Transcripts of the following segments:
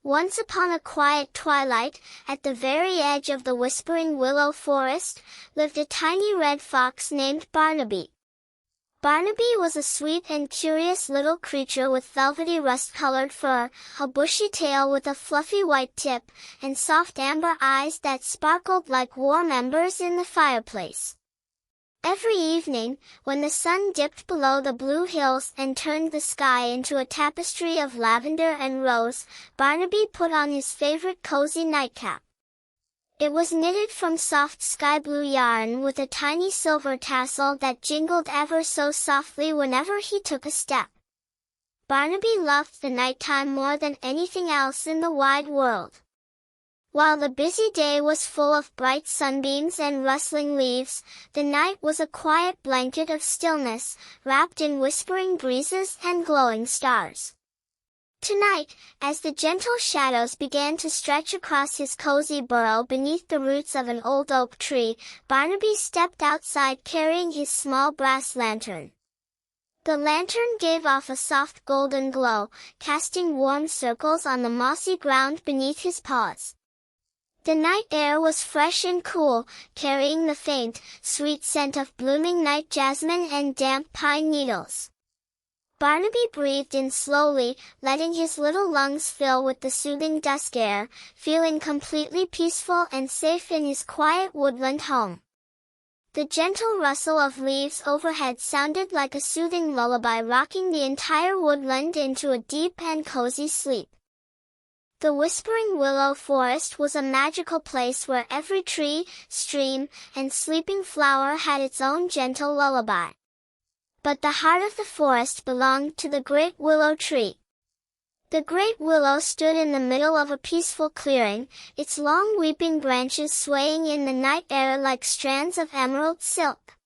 Once upon a quiet twilight, at the very edge of the Whispering Willow Forest, lived a tiny red fox named Barnaby. Barnaby was a sweet and curious little creature with velvety rust-colored fur, a bushy tail with a fluffy white tip, and soft amber eyes that sparkled like warm embers in the fireplace. Every evening, when the sun dipped below the blue hills and turned the sky into a tapestry of lavender and rose, Barnaby put on his favorite cozy nightcap. It was knitted from soft sky-blue yarn with a tiny silver tassel that jingled ever so softly whenever he took a step. Barnaby loved the nighttime more than anything else in the wide world. While the busy day was full of bright sunbeams and rustling leaves, the night was a quiet blanket of stillness, wrapped in whispering breezes and glowing stars. Tonight, as the gentle shadows began to stretch across his cozy burrow beneath the roots of an old oak tree, Barnaby stepped outside carrying his small brass lantern. The lantern gave off a soft golden glow, casting warm circles on the mossy ground beneath his paws. The night air was fresh and cool, carrying the faint, sweet scent of blooming night jasmine and damp pine needles. Barnaby breathed in slowly, letting his little lungs fill with the soothing dusk air, feeling completely peaceful and safe in his quiet woodland home. The gentle rustle of leaves overhead sounded like a soothing lullaby, rocking the entire woodland into a deep and cozy sleep. The Whispering Willow Forest was a magical place where every tree, stream, and sleeping flower had its own gentle lullaby. But the heart of the forest belonged to the Great Willow Tree. The great willow stood in the middle of a peaceful clearing, its long weeping branches swaying in the night air like strands of emerald silk.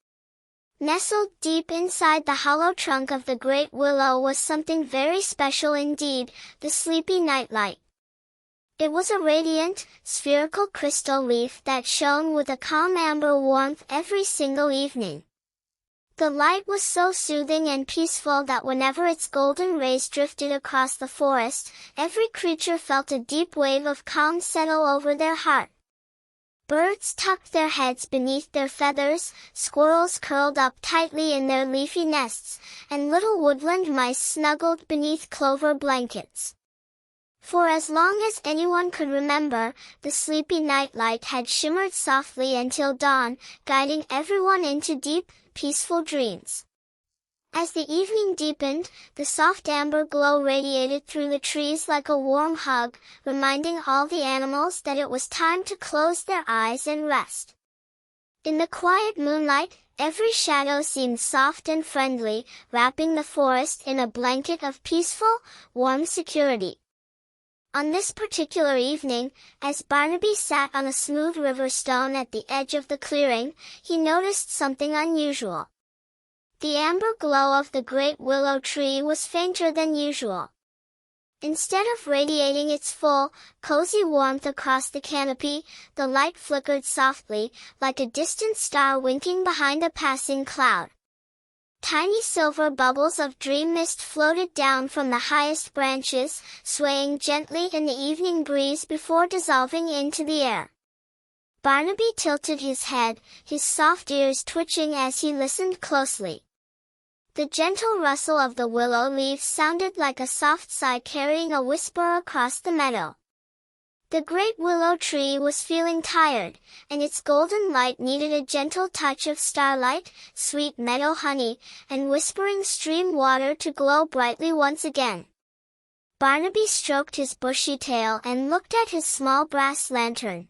Nestled deep inside the hollow trunk of the great willow was something very special indeed, the sleepy Nightlight. It was a radiant, spherical crystal leaf that shone with a calm amber warmth every single evening. The light was so soothing and peaceful that whenever its golden rays drifted across the forest, every creature felt a deep wave of calm settle over their heart. Birds tucked their heads beneath their feathers, squirrels curled up tightly in their leafy nests, and little woodland mice snuggled beneath clover blankets. For as long as anyone could remember, the sleepy Nightlight had shimmered softly until dawn, guiding everyone into deep, peaceful dreams. As the evening deepened, the soft amber glow radiated through the trees like a warm hug, reminding all the animals that it was time to close their eyes and rest. In the quiet moonlight, every shadow seemed soft and friendly, wrapping the forest in a blanket of peaceful, warm security. On this particular evening, as Barnaby sat on a smooth river stone at the edge of the clearing, he noticed something unusual. The amber glow of the great willow tree was fainter than usual. Instead of radiating its full, cozy warmth across the canopy, the light flickered softly, like a distant star winking behind a passing cloud. Tiny silver bubbles of dream mist floated down from the highest branches, swaying gently in the evening breeze before dissolving into the air. Barnaby tilted his head, his soft ears twitching as he listened closely. The gentle rustle of the willow leaves sounded like a soft sigh carrying a whisper across the meadow. The great willow tree was feeling tired, and its golden light needed a gentle touch of starlight, sweet meadow honey, and whispering stream water to glow brightly once again. Barnaby stroked his bushy tail and looked at his small brass lantern.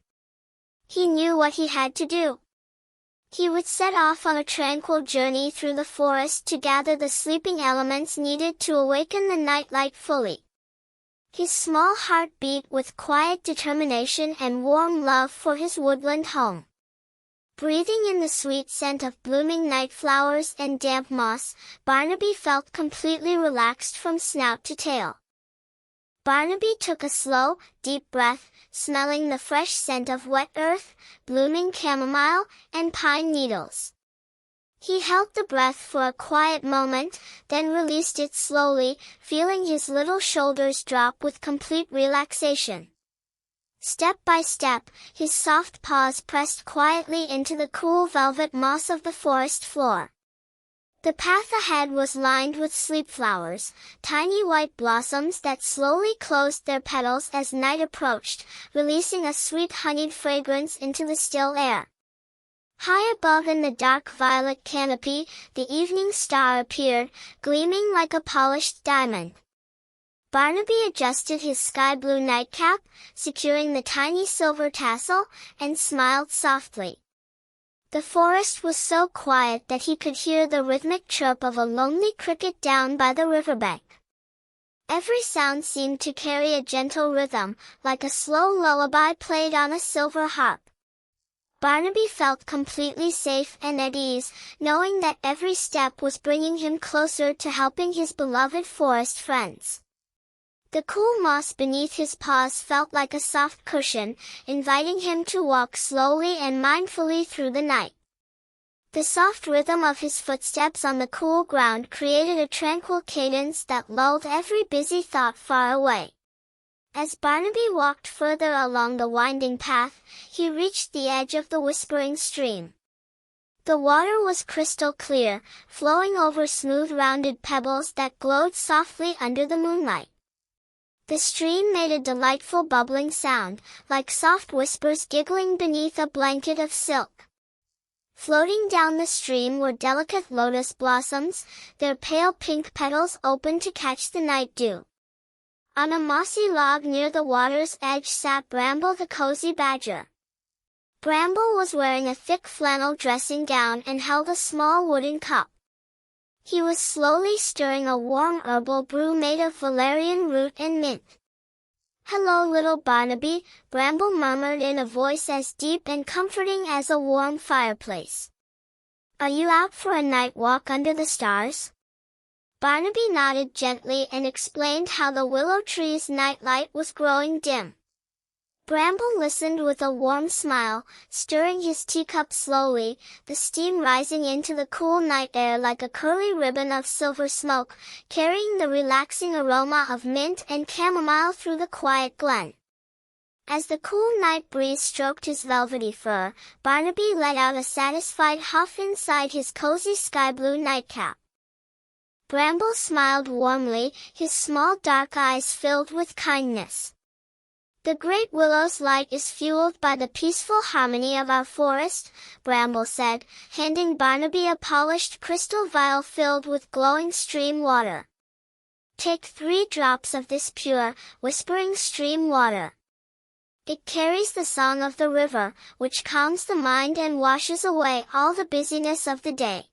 He knew what he had to do. He would set off on a tranquil journey through the forest to gather the sleeping elements needed to awaken the Nightlight fully. His small heart beat with quiet determination and warm love for his woodland home. Breathing in the sweet scent of blooming night flowers and damp moss, Barnaby felt completely relaxed from snout to tail. Barnaby took a slow, deep breath, smelling the fresh scent of wet earth, blooming chamomile, and pine needles. He held the breath for a quiet moment, then released it slowly, feeling his little shoulders drop with complete relaxation. Step by step, his soft paws pressed quietly into the cool velvet moss of the forest floor. The path ahead was lined with sleep flowers, tiny white blossoms that slowly closed their petals as night approached, releasing a sweet honeyed fragrance into the still air. High above in the dark violet canopy, the evening star appeared, gleaming like a polished diamond. Barnaby adjusted his sky-blue nightcap, securing the tiny silver tassel, and smiled softly. The forest was so quiet that he could hear the rhythmic chirp of a lonely cricket down by the riverbank. Every sound seemed to carry a gentle rhythm, like a slow lullaby played on a silver harp. Barnaby felt completely safe and at ease, knowing that every step was bringing him closer to helping his beloved forest friends. The cool moss beneath his paws felt like a soft cushion, inviting him to walk slowly and mindfully through the night. The soft rhythm of his footsteps on the cool ground created a tranquil cadence that lulled every busy thought far away. As Barnaby walked further along the winding path, he reached the edge of the whispering stream. The water was crystal clear, flowing over smooth rounded pebbles that glowed softly under the moonlight. The stream made a delightful bubbling sound, like soft whispers giggling beneath a blanket of silk. Floating down the stream were delicate lotus blossoms, their pale pink petals open to catch the night dew. On a mossy log near the water's edge sat Bramble the cozy badger. Bramble was wearing a thick flannel dressing gown and held a small wooden cup. He was slowly stirring a warm herbal brew made of valerian root and mint. "Hello, little Barnaby," Bramble murmured in a voice as deep and comforting as a warm fireplace. "Are you out for a night walk under the stars?" Barnaby nodded gently and explained how the willow tree's nightlight was growing dim. Bramble listened with a warm smile, stirring his teacup slowly, the steam rising into the cool night air like a curly ribbon of silver smoke, carrying the relaxing aroma of mint and chamomile through the quiet glen. As the cool night breeze stroked his velvety fur, Barnaby let out a satisfied huff inside his cozy sky-blue nightcap. Bramble smiled warmly, his small dark eyes filled with kindness. "The great willow's light is fueled by the peaceful harmony of our forest," Bramble said, handing Barnaby a polished crystal vial filled with glowing stream water. "Take 3 drops of this pure, whispering stream water. It carries the song of the river, which calms the mind and washes away all the busyness of the day."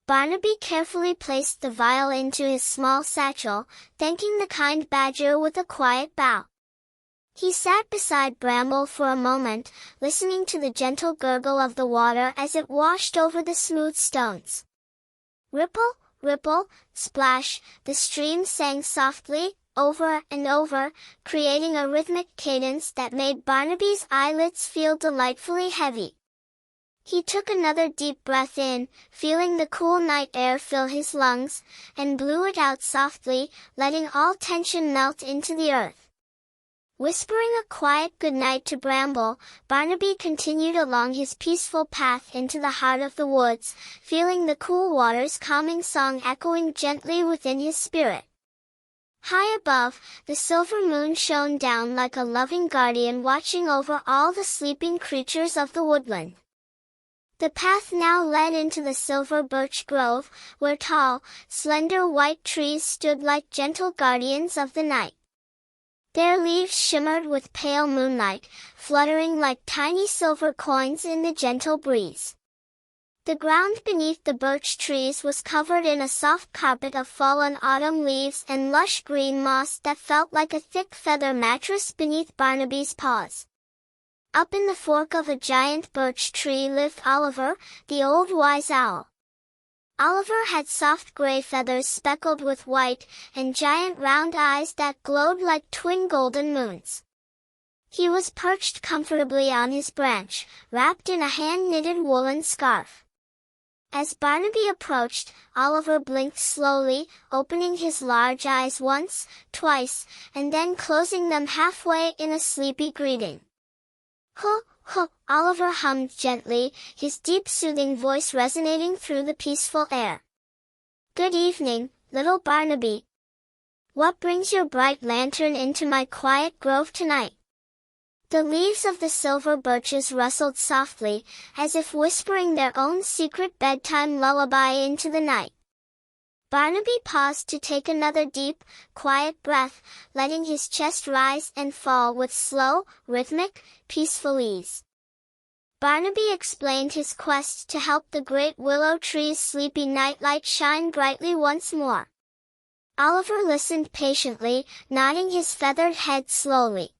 Barnaby carefully placed the vial into his small satchel, thanking the kind badger with a quiet bow. He sat beside Bramble for a moment, listening to the gentle gurgle of the water as it washed over the smooth stones. Ripple, ripple, splash, the stream sang softly, over and over, creating a rhythmic cadence that made Barnaby's eyelids feel delightfully heavy. He took another deep breath in, feeling the cool night air fill his lungs, and blew it out softly, letting all tension melt into the earth. Whispering a quiet goodnight to Bramble, Barnaby continued along his peaceful path into the heart of the woods, feeling the cool water's calming song echoing gently within his spirit. High above, the silver moon shone down like a loving guardian watching over all the sleeping creatures of the woodland. The path now led into the silver birch grove, where tall, slender white trees stood like gentle guardians of the night. Their leaves shimmered with pale moonlight, fluttering like tiny silver coins in the gentle breeze. The ground beneath the birch trees was covered in a soft carpet of fallen autumn leaves and lush green moss that felt like a thick feather mattress beneath Barnaby's paws. Up in the fork of a giant birch tree lived Oliver, the old wise owl. Oliver had soft gray feathers speckled with white, and giant round eyes that glowed like twin golden moons. He was perched comfortably on his branch, wrapped in a hand-knitted woolen scarf. As Barnaby approached, Oliver blinked slowly, opening his large eyes once, twice, and then closing them halfway in a sleepy greeting. "Huh, huh," Oliver hummed gently, his deep soothing voice resonating through the peaceful air. "Good evening, little Barnaby. What brings your bright lantern into my quiet grove tonight?" The leaves of the silver birches rustled softly, as if whispering their own secret bedtime lullaby into the night. Barnaby paused to take another deep, quiet breath, letting his chest rise and fall with slow, rhythmic, peaceful ease. Barnaby explained his quest to help the great willow tree's sleepy nightlight shine brightly once more. Oliver listened patiently, nodding his feathered head slowly.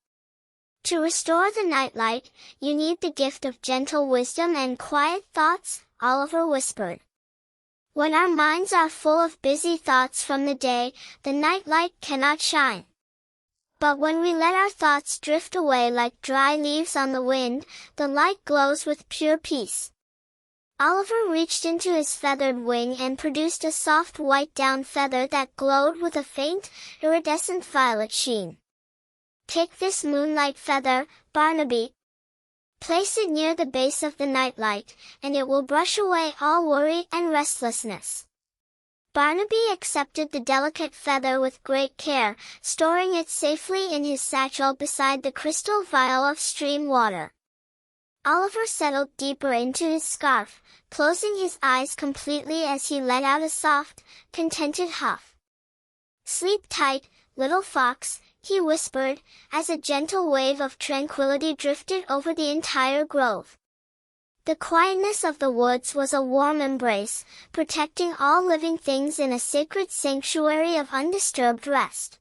"To restore the nightlight, you need the gift of gentle wisdom and quiet thoughts," Oliver whispered. "When our minds are full of busy thoughts from the day, the nightlight cannot shine. But when we let our thoughts drift away like dry leaves on the wind, the light glows with pure peace." Oliver reached into his feathered wing and produced a soft white down feather that glowed with a faint, iridescent violet sheen. "Take this moonlight feather, Barnaby. Place it near the base of the nightlight, and it will brush away all worry and restlessness." Barnaby accepted the delicate feather with great care, storing it safely in his satchel beside the crystal vial of stream water. Oliver settled deeper into his scarf, closing his eyes completely as he let out a soft, contented huff. "Sleep tight, little fox," he whispered, as a gentle wave of tranquility drifted over the entire grove. The quietness of the woods was a warm embrace, protecting all living things in a sacred sanctuary of undisturbed rest.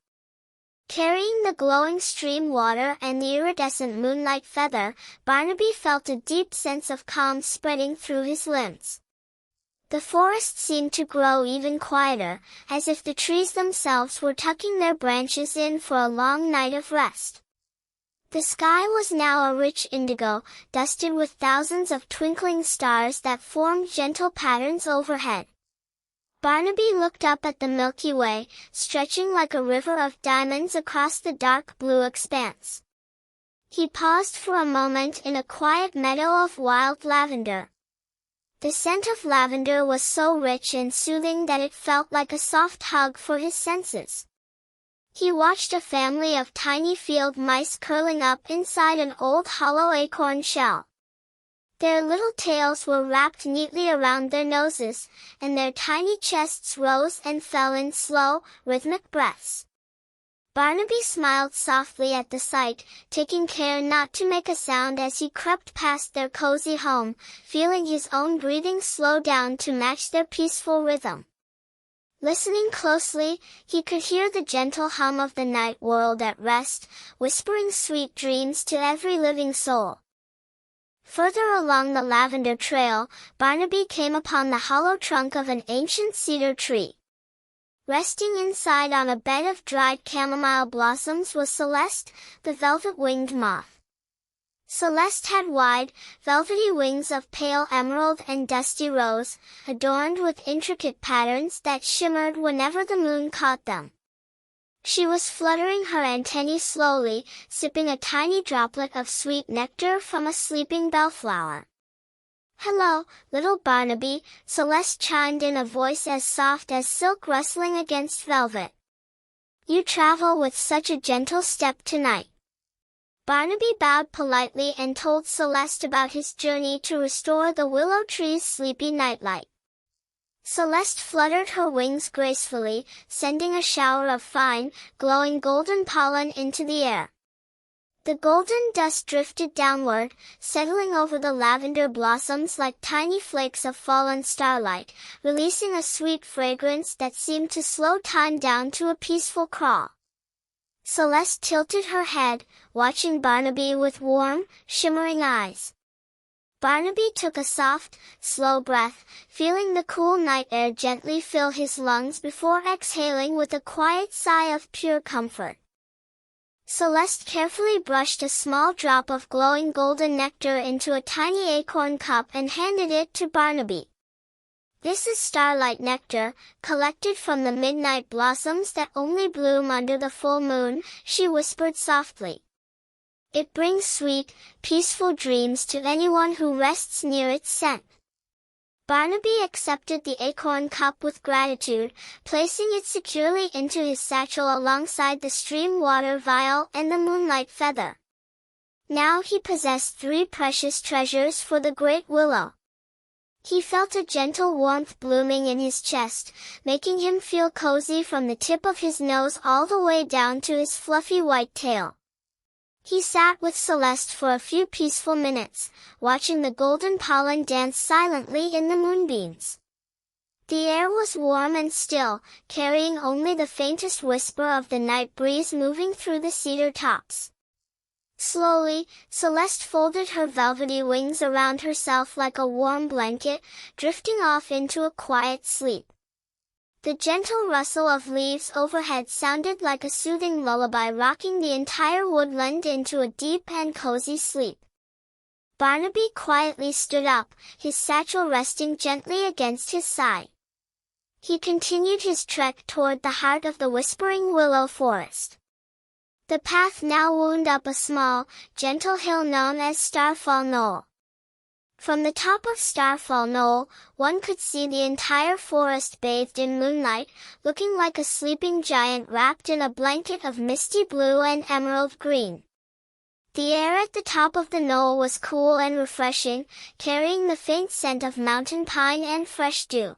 Carrying the glowing stream water and the iridescent moonlight feather, Barnaby felt a deep sense of calm spreading through his limbs. The forest seemed to grow even quieter, as if the trees themselves were tucking their branches in for a long night of rest. The sky was now a rich indigo, dusted with thousands of twinkling stars that formed gentle patterns overhead. Barnaby looked up at the Milky Way, stretching like a river of diamonds across the dark blue expanse. He paused for a moment in a quiet meadow of wild lavender. The scent of lavender was so rich and soothing that it felt like a soft hug for his senses. He watched a family of tiny field mice curling up inside an old hollow acorn shell. Their little tails were wrapped neatly around their noses, and their tiny chests rose and fell in slow, rhythmic breaths. Barnaby smiled softly at the sight, taking care not to make a sound as he crept past their cozy home, feeling his own breathing slow down to match their peaceful rhythm. Listening closely, he could hear the gentle hum of the night world at rest, whispering sweet dreams to every living soul. Further along the lavender trail, Barnaby came upon the hollow trunk of an ancient cedar tree. Resting inside on a bed of dried chamomile blossoms was Celeste, the velvet-winged moth. Celeste had wide, velvety wings of pale emerald and dusty rose, adorned with intricate patterns that shimmered whenever the moon caught them. She was fluttering her antennae slowly, sipping a tiny droplet of sweet nectar from a sleeping bellflower. "Hello, little Barnaby," Celeste chimed in, a voice as soft as silk rustling against velvet. "You travel with such a gentle step tonight." Barnaby bowed politely and told Celeste about his journey to restore the willow tree's sleepy nightlight. Celeste fluttered her wings gracefully, sending a shower of fine, glowing golden pollen into the air. The golden dust drifted downward, settling over the lavender blossoms like tiny flakes of fallen starlight, releasing a sweet fragrance that seemed to slow time down to a peaceful crawl. Celeste tilted her head, watching Barnaby with warm, shimmering eyes. Barnaby took a soft, slow breath, feeling the cool night air gently fill his lungs before exhaling with a quiet sigh of pure comfort. Celeste carefully brushed a small drop of glowing golden nectar into a tiny acorn cup and handed it to Barnaby. "This is starlight nectar, collected from the midnight blossoms that only bloom under the full moon," she whispered softly. "It brings sweet, peaceful dreams to anyone who rests near its scent." Barnaby accepted the acorn cup with gratitude, placing it securely into his satchel alongside the stream water vial and the moonlight feather. Now he possessed 3 precious treasures for the Great Willow. He felt a gentle warmth blooming in his chest, making him feel cozy from the tip of his nose all the way down to his fluffy white tail. He sat with Celeste for a few peaceful minutes, watching the golden pollen dance silently in the moonbeams. The air was warm and still, carrying only the faintest whisper of the night breeze moving through the cedar tops. Slowly, Celeste folded her velvety wings around herself like a warm blanket, drifting off into a quiet sleep. The gentle rustle of leaves overhead sounded like a soothing lullaby, rocking the entire woodland into a deep and cozy sleep. Barnaby quietly stood up, his satchel resting gently against his side. He continued his trek toward the heart of the Whispering Willow Forest. The path now wound up a small, gentle hill known as Starfall Knoll. From the top of Starfall Knoll, one could see the entire forest bathed in moonlight, looking like a sleeping giant wrapped in a blanket of misty blue and emerald green. The air at the top of the knoll was cool and refreshing, carrying the faint scent of mountain pine and fresh dew.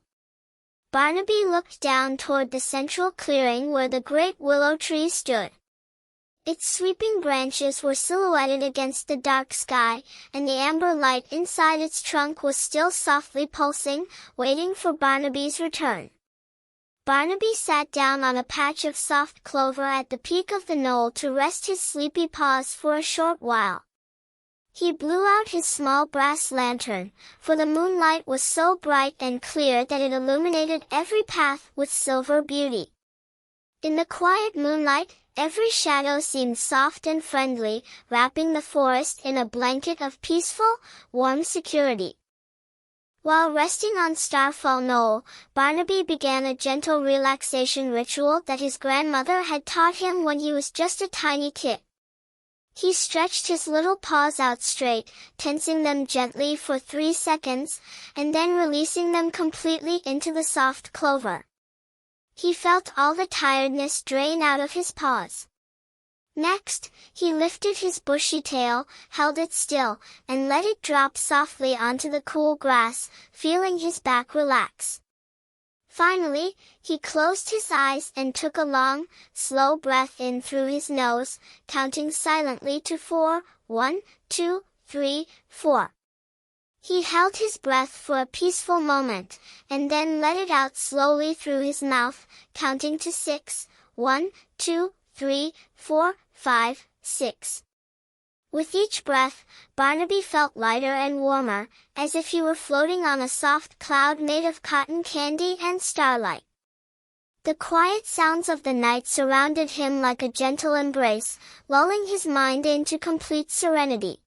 Barnaby looked down toward the central clearing where the Great Willow Tree stood. Its sweeping branches were silhouetted against the dark sky, and the amber light inside its trunk was still softly pulsing, waiting for Barnaby's return. Barnaby sat down on a patch of soft clover at the peak of the knoll to rest his sleepy paws for a short while. He blew out his small brass lantern, for the moonlight was so bright and clear that it illuminated every path with silver beauty. In the quiet moonlight, every shadow seemed soft and friendly, wrapping the forest in a blanket of peaceful, warm security. While resting on Starfall Knoll, Barnaby began a gentle relaxation ritual that his grandmother had taught him when he was just a tiny kid. He stretched his little paws out straight, tensing them gently for 3 seconds, and then releasing them completely into the soft clover. He felt all the tiredness drain out of his paws. Next, he lifted his bushy tail, held it still, and let it drop softly onto the cool grass, feeling his back relax. Finally, he closed his eyes and took a long, slow breath in through his nose, counting silently to 4, 1, 2, 3, 4. He held his breath for a peaceful moment, and then let it out slowly through his mouth, counting to 6, 1, 2, 3, 4, 5, 6. With each breath, Barnaby felt lighter and warmer, as if he were floating on a soft cloud made of cotton candy and starlight. The quiet sounds of the night surrounded him like a gentle embrace, lulling his mind into complete serenity.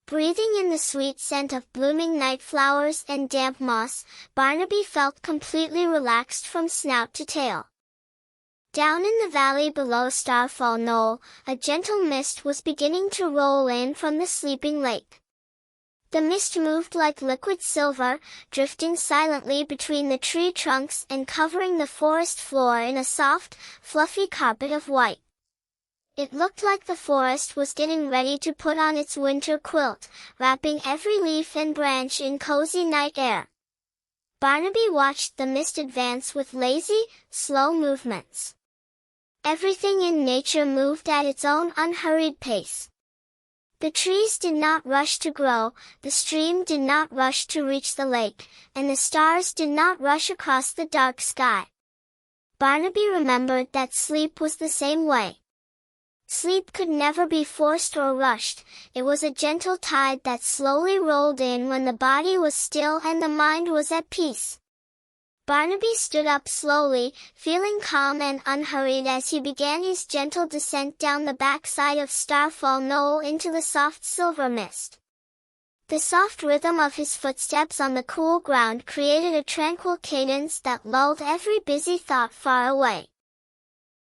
Breathing in the sweet scent of blooming night flowers and damp moss, Barnaby felt completely relaxed from snout to tail. Down in the valley below Starfall Knoll, a gentle mist was beginning to roll in from the sleeping lake. The mist moved like liquid silver, drifting silently between the tree trunks and covering the forest floor in a soft, fluffy carpet of white. It looked like the forest was getting ready to put on its winter quilt, wrapping every leaf and branch in cozy night air. Barnaby watched the mist advance with lazy, slow movements. Everything in nature moved at its own unhurried pace. The trees did not rush to grow, the stream did not rush to reach the lake, and the stars did not rush across the dark sky. Barnaby remembered that sleep was the same way. Sleep could never be forced or rushed, it was a gentle tide that slowly rolled in when the body was still and the mind was at peace. Barnaby stood up slowly, feeling calm and unhurried as he began his gentle descent down the backside of Starfall Knoll into the soft silver mist. The soft rhythm of his footsteps on the cool ground created a tranquil cadence that lulled every busy thought far away.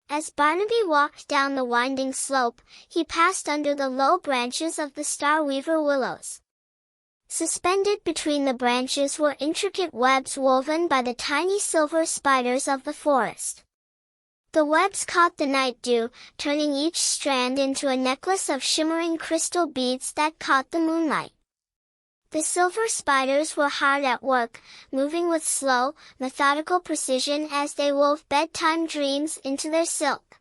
As Barnaby walked down the winding slope, he passed under the low branches of the star-weaver willows. Suspended between the branches were intricate webs woven by the tiny silver spiders of the forest. The webs caught the night dew, turning each strand into a necklace of shimmering crystal beads that caught the moonlight. The silver spiders were hard at work, moving with slow, methodical precision as they wove bedtime dreams into their silk.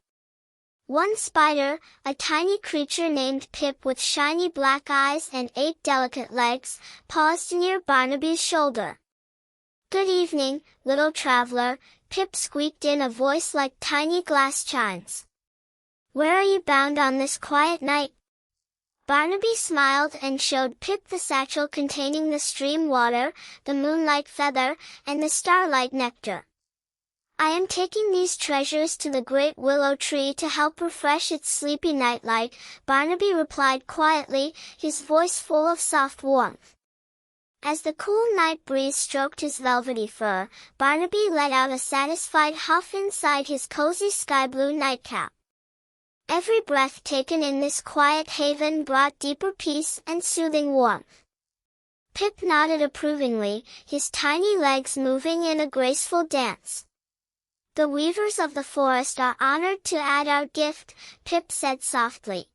One spider, a tiny creature named Pip with shiny black eyes and 8 delicate legs, paused near Barnaby's shoulder. "Good evening, little traveler," Pip squeaked in a voice like tiny glass chimes. "Where are you bound on this quiet night?" Barnaby smiled and showed Pip the satchel containing the stream water, the moonlight feather, and the starlight nectar. "I am taking these treasures to the Great Willow Tree to help refresh its sleepy Nightlight," Barnaby replied quietly, his voice full of soft warmth. As the cool night breeze stroked his velvety fur, Barnaby let out a satisfied huff inside his cozy sky-blue nightcap. Every breath taken in this quiet haven brought deeper peace and soothing warmth. Pip nodded approvingly, his tiny legs moving in a graceful dance. "The weavers of the forest are honored to add our gift," Pip said softly.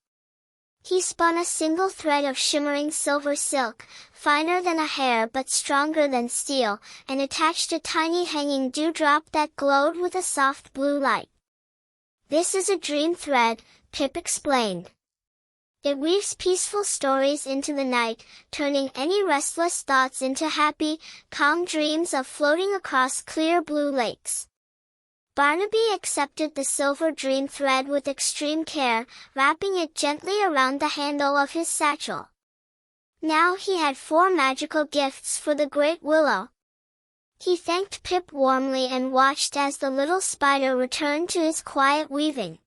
He spun a single thread of shimmering silver silk, finer than a hair but stronger than steel, and attached a tiny hanging dewdrop that glowed with a soft blue light. "This is a dream thread," Pip explained. "It weaves peaceful stories into the night, turning any restless thoughts into happy, calm dreams of floating across clear blue lakes." Barnaby accepted the silver dream thread with extreme care, wrapping it gently around the handle of his satchel. Now he had 4 magical gifts for the Great Willow. He thanked Pip warmly and watched as the little spider returned to his quiet weaving.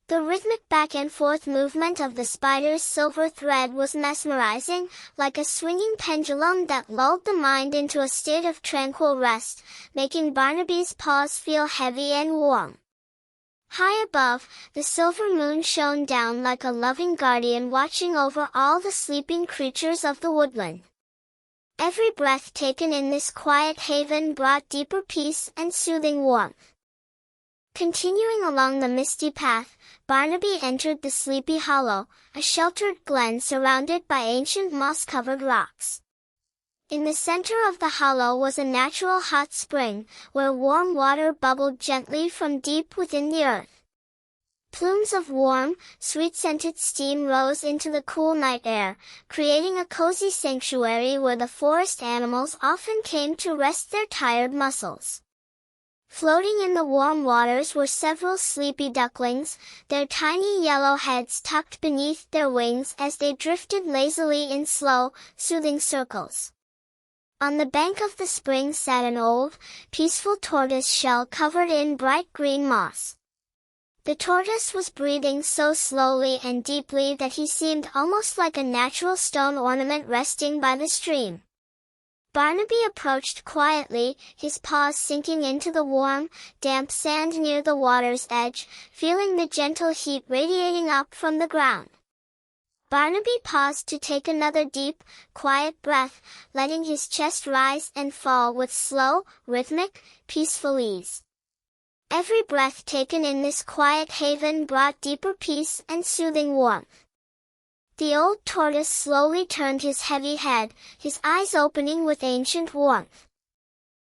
The rhythmic back-and-forth movement of the spider's silver thread was mesmerizing, like a swinging pendulum that lulled the mind into a state of tranquil rest, making Barnaby's paws feel heavy and warm. High above, the silver moon shone down like a loving guardian watching over all the sleeping creatures of the woodland. Every breath taken in this quiet haven brought deeper peace and soothing warmth. Continuing along the misty path, Barnaby entered the Sleepy Hollow, a sheltered glen surrounded by ancient moss-covered rocks. In the center of the hollow was a natural hot spring, where warm water bubbled gently from deep within the earth. Plumes of warm, sweet-scented steam rose into the cool night air, creating a cozy sanctuary where the forest animals often came to rest their tired muscles. Floating in the warm waters were several sleepy ducklings, their tiny yellow heads tucked beneath their wings as they drifted lazily in slow, soothing circles. On the bank of the spring sat an old, peaceful tortoise shell covered in bright green moss. The tortoise was breathing so slowly and deeply that he seemed almost like a natural stone ornament resting by the stream. Barnaby approached quietly, his paws sinking into the warm, damp sand near the water's edge, feeling the gentle heat radiating up from the ground. Barnaby paused to take another deep, quiet breath, letting his chest rise and fall with slow, rhythmic, peaceful ease. Every breath taken in this quiet haven brought deeper peace and soothing warmth. The old tortoise slowly turned his heavy head, his eyes opening with ancient warmth.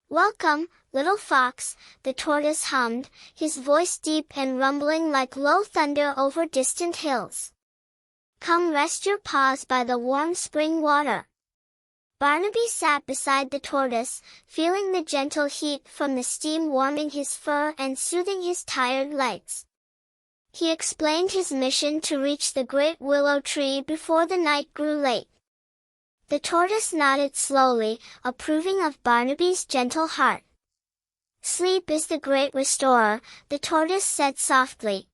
"Welcome, little fox," the tortoise hummed, his voice deep and rumbling like low thunder over distant hills. "Come rest your paws by the warm spring water." Barnaby sat beside the tortoise, feeling the gentle heat from the steam warming his fur and soothing his tired legs. He explained his mission to reach the Great Willow Tree before the night grew late. The tortoise nodded slowly, approving of Barnaby's gentle heart. "Sleep is the great restorer," the tortoise said softly.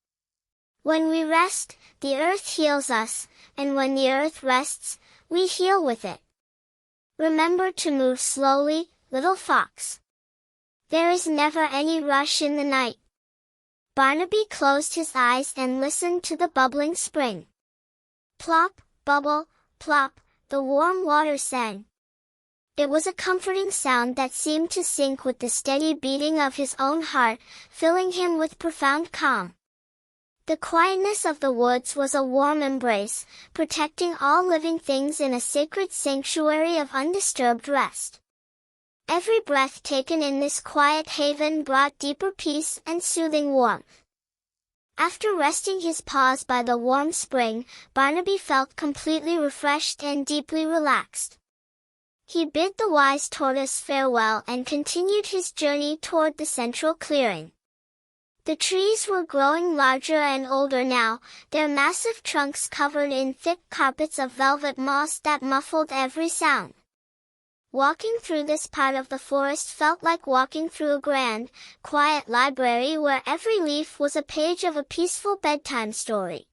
"When we rest, the earth heals us, and when the earth rests, We heal with it. Remember to move slowly, little fox. There is never any rush in the night. Barnaby closed his eyes and listened to the bubbling spring. Plop, bubble, plop, the warm water sang. It was a comforting sound that seemed to sync with the steady beating of his own heart, filling him with profound calm. The quietness of the woods was a warm embrace, protecting all living things in a sacred sanctuary of undisturbed rest. Every breath taken in this quiet haven brought deeper peace and soothing warmth. After resting his paws by the warm spring, Barnaby felt completely refreshed and deeply relaxed. He bid the wise tortoise farewell and continued his journey toward the central clearing. The trees were growing larger and older now, their massive trunks covered in thick carpets of velvet moss that muffled every sound. Walking through this part of the forest felt like walking through a grand, quiet library where every leaf was a page of a peaceful bedtime story.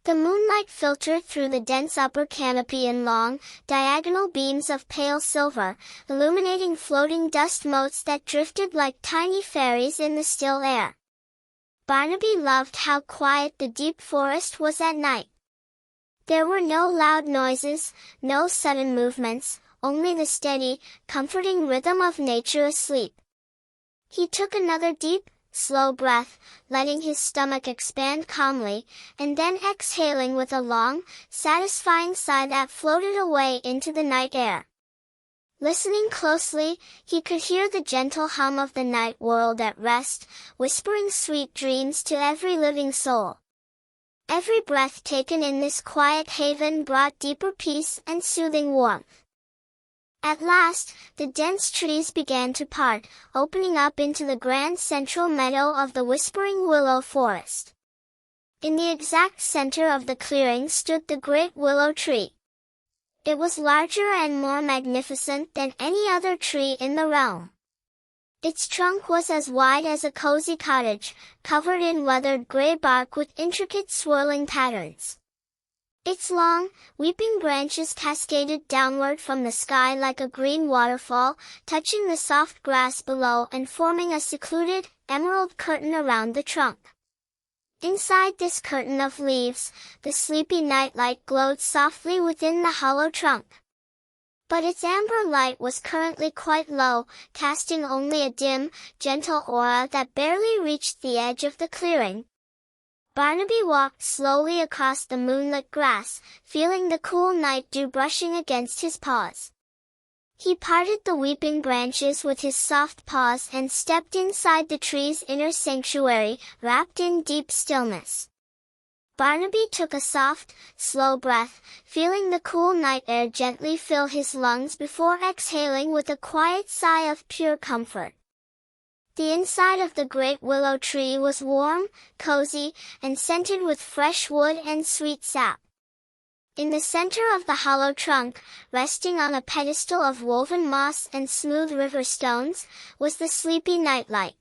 The moonlight filtered through the dense upper canopy in long, diagonal beams of pale silver, illuminating floating dust motes that drifted like tiny fairies in the still air. Barnaby loved how quiet the deep forest was at night. There were no loud noises, no sudden movements, only the steady, comforting rhythm of nature asleep. He took another deep, slow breath, letting his stomach expand calmly, and then exhaling with a long, satisfying sigh that floated away into the night air. Listening closely, he could hear the gentle hum of the night world at rest, whispering sweet dreams to every living soul. Every breath taken in this quiet haven brought deeper peace and soothing warmth. At last, the dense trees began to part, opening up into the grand central meadow of the Whispering Willow Forest. In the exact center of the clearing stood the Great Willow Tree. It was larger and more magnificent than any other tree in the realm. Its trunk was as wide as a cozy cottage, covered in weathered gray bark with intricate swirling patterns. Its long, weeping branches cascaded downward from the sky like a green waterfall, touching the soft grass below and forming a secluded, emerald curtain around the trunk. Inside this curtain of leaves, the sleepy nightlight glowed softly within the hollow trunk. But its amber light was currently quite low, casting only a dim, gentle aura that barely reached the edge of the clearing. Barnaby walked slowly across the moonlit grass, feeling the cool night dew brushing against his paws. He parted the weeping branches with his soft paws and stepped inside the tree's inner sanctuary, wrapped in deep stillness. Barnaby took a soft, slow breath, feeling the cool night air gently fill his lungs before exhaling with a quiet sigh of pure comfort. The inside of the Great Willow Tree was warm, cozy, and scented with fresh wood and sweet sap. In the center of the hollow trunk, resting on a pedestal of woven moss and smooth river stones, was the sleepy nightlight.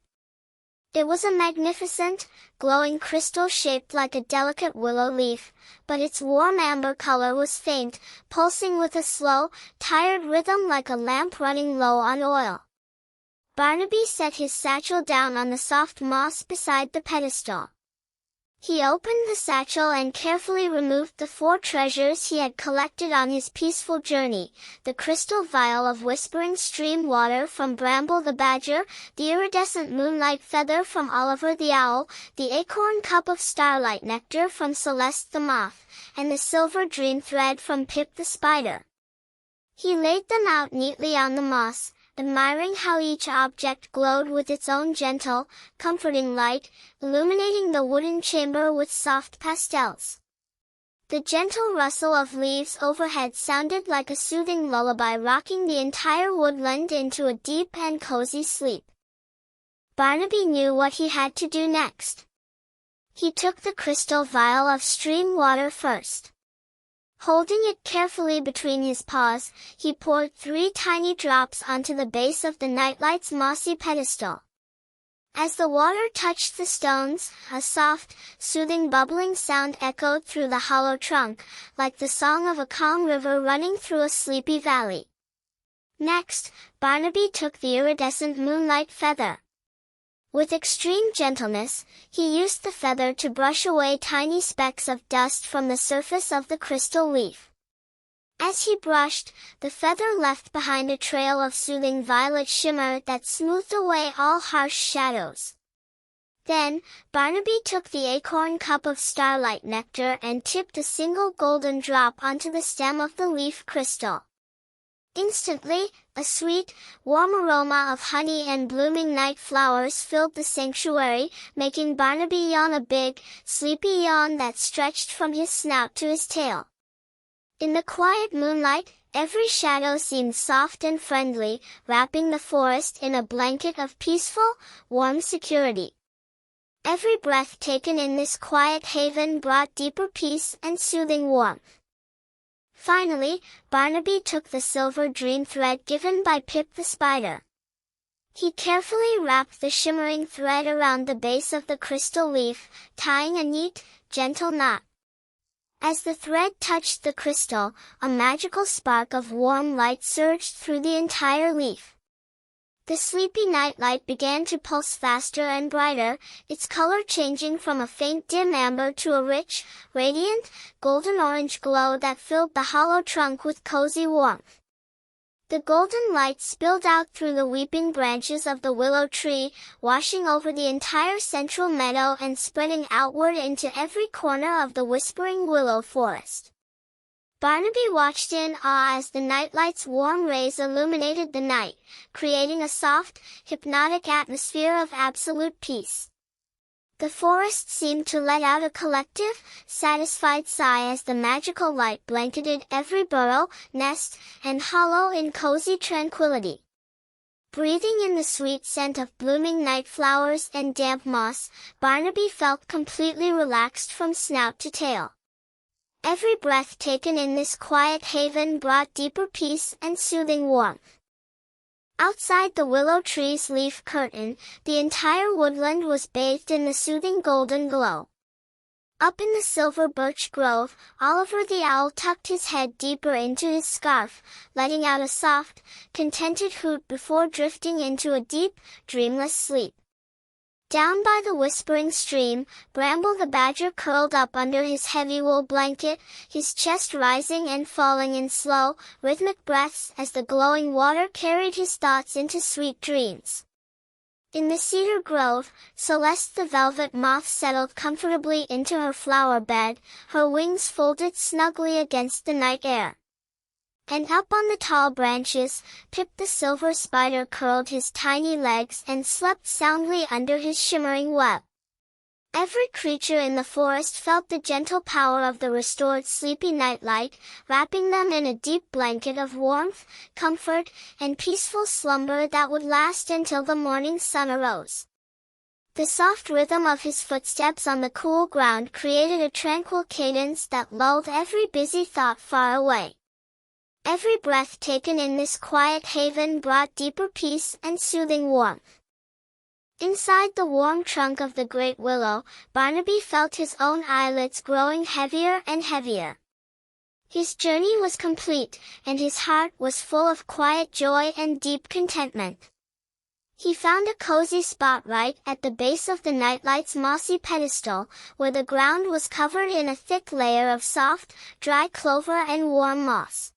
It was a magnificent, glowing crystal shaped like a delicate willow leaf, but its warm amber color was faint, pulsing with a slow, tired rhythm like a lamp running low on oil. Barnaby set his satchel down on the soft moss beside the pedestal. He opened the satchel and carefully removed the 4 treasures he had collected on his peaceful journey, the crystal vial of whispering stream water from Bramble the badger, the iridescent moonlight feather from Oliver the owl, the acorn cup of starlight nectar from Celeste the moth, and the silver dream thread from Pip the spider. He laid them out neatly on the moss, admiring how each object glowed with its own gentle, comforting light, illuminating the wooden chamber with soft pastels. The gentle rustle of leaves overhead sounded like a soothing lullaby rocking the entire woodland into a deep and cozy sleep. Barnaby knew what he had to do next. He took the crystal vial of stream water first. Holding it carefully between his paws, he poured 3 tiny drops onto the base of the nightlight's mossy pedestal. As the water touched the stones, a soft, soothing bubbling sound echoed through the hollow trunk, like the song of a calm river running through a sleepy valley. Next, Barnaby took the iridescent moonlight feather. With extreme gentleness, he used the feather to brush away tiny specks of dust from the surface of the crystal leaf. As he brushed, the feather left behind a trail of soothing violet shimmer that smoothed away all harsh shadows. Then, Barnaby took the acorn cup of starlight nectar and tipped a single golden drop onto the stem of the leaf crystal. Instantly, a sweet, warm aroma of honey and blooming night flowers filled the sanctuary, making Barnaby yawn a big, sleepy yawn that stretched from his snout to his tail. In the quiet moonlight, every shadow seemed soft and friendly, wrapping the forest in a blanket of peaceful, warm security. Every breath taken in this quiet haven brought deeper peace and soothing warmth. Finally, Barnaby took the silver dream thread given by Pip the spider. He carefully wrapped the shimmering thread around the base of the crystal leaf, tying a neat, gentle knot. As the thread touched the crystal, a magical spark of warm light surged through the entire leaf. The sleepy nightlight began to pulse faster and brighter, its color changing from a faint dim amber to a rich, radiant, golden-orange glow that filled the hollow trunk with cozy warmth. The golden light spilled out through the weeping branches of the willow tree, washing over the entire central meadow and spreading outward into every corner of the Whispering Willow Forest. Barnaby watched in awe as the nightlight's warm rays illuminated the night, creating a soft, hypnotic atmosphere of absolute peace. The forest seemed to let out a collective, satisfied sigh as the magical light blanketed every burrow, nest, and hollow in cozy tranquility. Breathing in the sweet scent of blooming night flowers and damp moss, Barnaby felt completely relaxed from snout to tail. Every breath taken in this quiet haven brought deeper peace and soothing warmth. Outside the willow tree's leaf curtain, the entire woodland was bathed in the soothing golden glow. Up in the silver birch grove, Oliver the owl tucked his head deeper into his scarf, letting out a soft, contented hoot before drifting into a deep, dreamless sleep. Down by the whispering stream, Bramble the badger curled up under his heavy wool blanket, his chest rising and falling in slow, rhythmic breaths as the glowing water carried his thoughts into sweet dreams. In the cedar grove, Celeste the velvet moth settled comfortably into her flower bed, her wings folded snugly against the night air. And up on the tall branches, Pip the silver spider curled his tiny legs and slept soundly under his shimmering web. Every creature in the forest felt the gentle power of the restored sleepy nightlight, wrapping them in a deep blanket of warmth, comfort, and peaceful slumber that would last until the morning sun arose. The soft rhythm of his footsteps on the cool ground created a tranquil cadence that lulled every busy thought far away. Every breath taken in this quiet haven brought deeper peace and soothing warmth. Inside the warm trunk of the great willow, Barnaby felt his own eyelids growing heavier and heavier. His journey was complete, and his heart was full of quiet joy and deep contentment. He found a cozy spot right at the base of the nightlight's mossy pedestal, where the ground was covered in a thick layer of soft, dry clover and warm moss.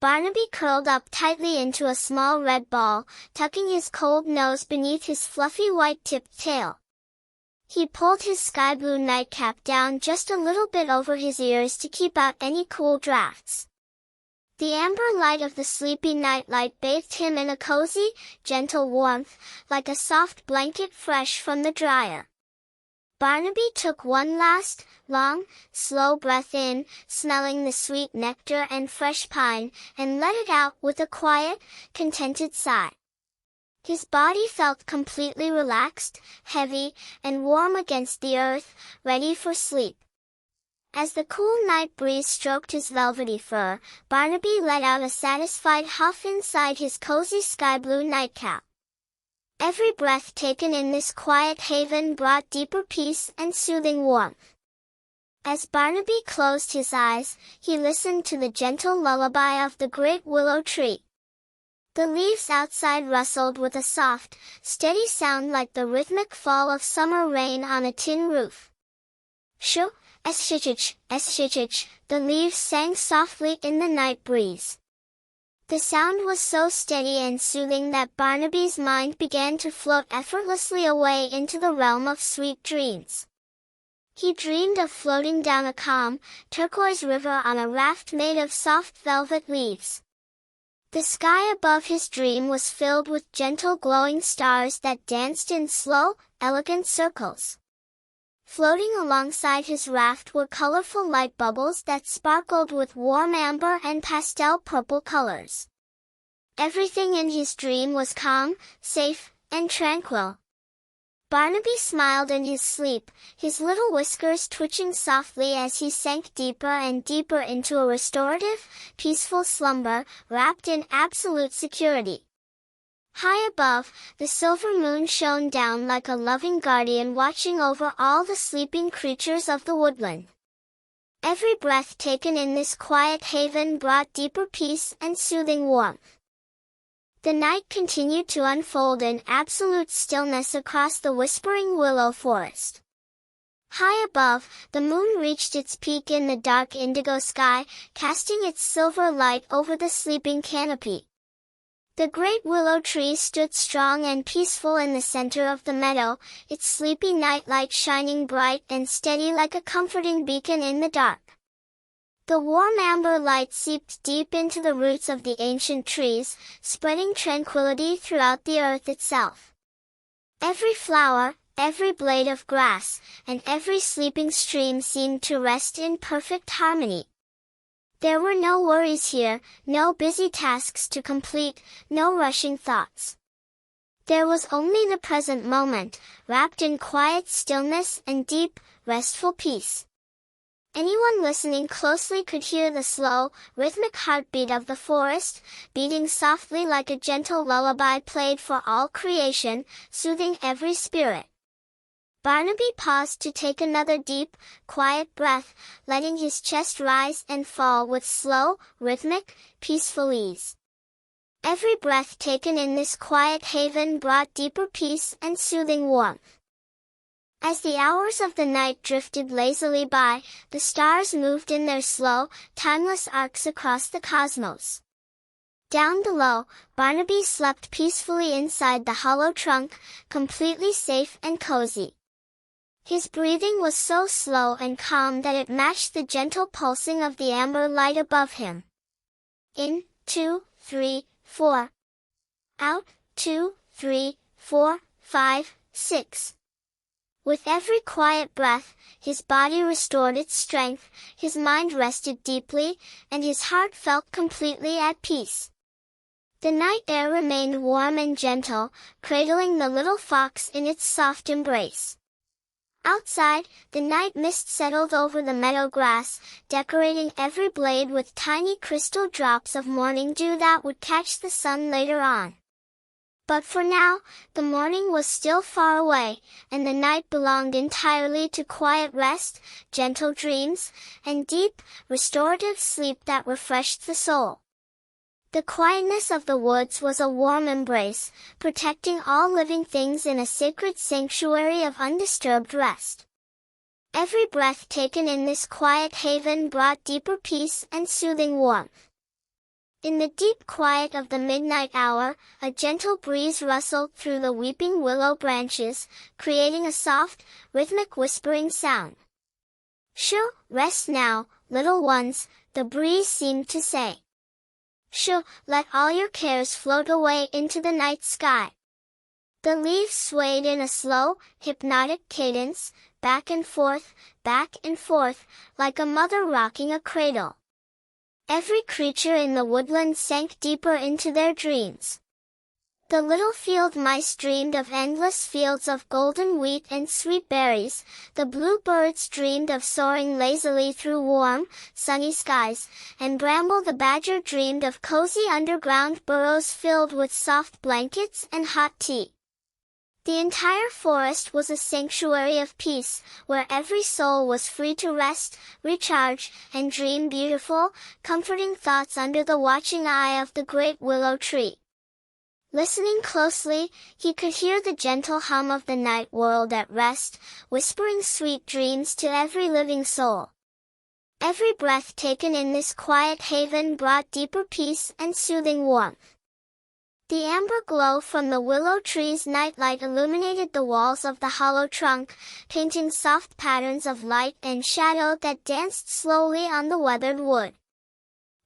Barnaby curled up tightly into a small red ball, tucking his cold nose beneath his fluffy white-tipped tail. He pulled his sky-blue nightcap down just a little bit over his ears to keep out any cool drafts. The amber light of the sleepy nightlight bathed him in a cozy, gentle warmth, like a soft blanket fresh from the dryer. Barnaby took one last, long, slow breath in, smelling the sweet nectar and fresh pine, and let it out with a quiet, contented sigh. His body felt completely relaxed, heavy, and warm against the earth, ready for sleep. As the cool night breeze stroked his velvety fur, Barnaby let out a satisfied huff inside his cozy sky-blue nightcap. Every breath taken in this quiet haven brought deeper peace and soothing warmth. As Barnaby closed his eyes, he listened to the gentle lullaby of the Great Willow Tree. The leaves outside rustled with a soft, steady sound like the rhythmic fall of summer rain on a tin roof. Shoo, esh-shich, the leaves sang softly in the night breeze. The sound was so steady and soothing that Barnaby's mind began to float effortlessly away into the realm of sweet dreams. He dreamed of floating down a calm, turquoise river on a raft made of soft velvet leaves. The sky above his dream was filled with gentle glowing stars that danced in slow, elegant circles. Floating alongside his raft were colorful light bubbles that sparkled with warm amber and pastel purple colors. Everything in his dream was calm, safe, and tranquil. Barnaby smiled in his sleep, his little whiskers twitching softly as he sank deeper and deeper into a restorative, peaceful slumber, wrapped in absolute security. High above, the silver moon shone down like a loving guardian watching over all the sleeping creatures of the woodland. Every breath taken in this quiet haven brought deeper peace and soothing warmth. The night continued to unfold in absolute stillness across the Whispering Willow Forest. High above, the moon reached its peak in the dark indigo sky, casting its silver light over the sleeping canopy. The Great Willow Tree stood strong and peaceful in the center of the meadow, its sleepy nightlight shining bright and steady like a comforting beacon in the dark. The warm amber light seeped deep into the roots of the ancient trees, spreading tranquility throughout the earth itself. Every flower, every blade of grass, and every sleeping stream seemed to rest in perfect harmony. There were no worries here, no busy tasks to complete, no rushing thoughts. There was only the present moment, wrapped in quiet stillness and deep, restful peace. Anyone listening closely could hear the slow, rhythmic heartbeat of the forest, beating softly like a gentle lullaby played for all creation, soothing every spirit. Barnaby paused to take another deep, quiet breath, letting his chest rise and fall with slow, rhythmic, peaceful ease. Every breath taken in this quiet haven brought deeper peace and soothing warmth. As the hours of the night drifted lazily by, the stars moved in their slow, timeless arcs across the cosmos. Down below, Barnaby slept peacefully inside the hollow trunk, completely safe and cozy. His breathing was so slow and calm that it matched the gentle pulsing of the amber light above him. In, 2, 3, 4. Out, 2, 3, 4, 5, 6. With every quiet breath, his body restored its strength, his mind rested deeply, and his heart felt completely at peace. The night air remained warm and gentle, cradling the little fox in its soft embrace. Outside, the night mist settled over the meadow grass, decorating every blade with tiny crystal drops of morning dew that would catch the sun later on. But for now, the morning was still far away, and the night belonged entirely to quiet rest, gentle dreams, and deep, restorative sleep that refreshed the soul. The quietness of the woods was a warm embrace, protecting all living things in a sacred sanctuary of undisturbed rest. Every breath taken in this quiet haven brought deeper peace and soothing warmth. In the deep quiet of the midnight hour, a gentle breeze rustled through the weeping willow branches, creating a soft, rhythmic whispering sound. "Shoo, rest now, little ones," the breeze seemed to say. "Shoo, let all your cares float away into the night sky." The leaves swayed in a slow, hypnotic cadence, back and forth, like a mother rocking a cradle. Every creature in the woodland sank deeper into their dreams. The little field mice dreamed of endless fields of golden wheat and sweet berries, the bluebirds dreamed of soaring lazily through warm, sunny skies, and Bramble the badger dreamed of cozy underground burrows filled with soft blankets and hot tea. The entire forest was a sanctuary of peace, where every soul was free to rest, recharge, and dream beautiful, comforting thoughts under the watching eye of the Great Willow Tree. Listening closely, he could hear the gentle hum of the night world at rest, whispering sweet dreams to every living soul. Every breath taken in this quiet haven brought deeper peace and soothing warmth. The amber glow from the willow tree's nightlight illuminated the walls of the hollow trunk, painting soft patterns of light and shadow that danced slowly on the weathered wood.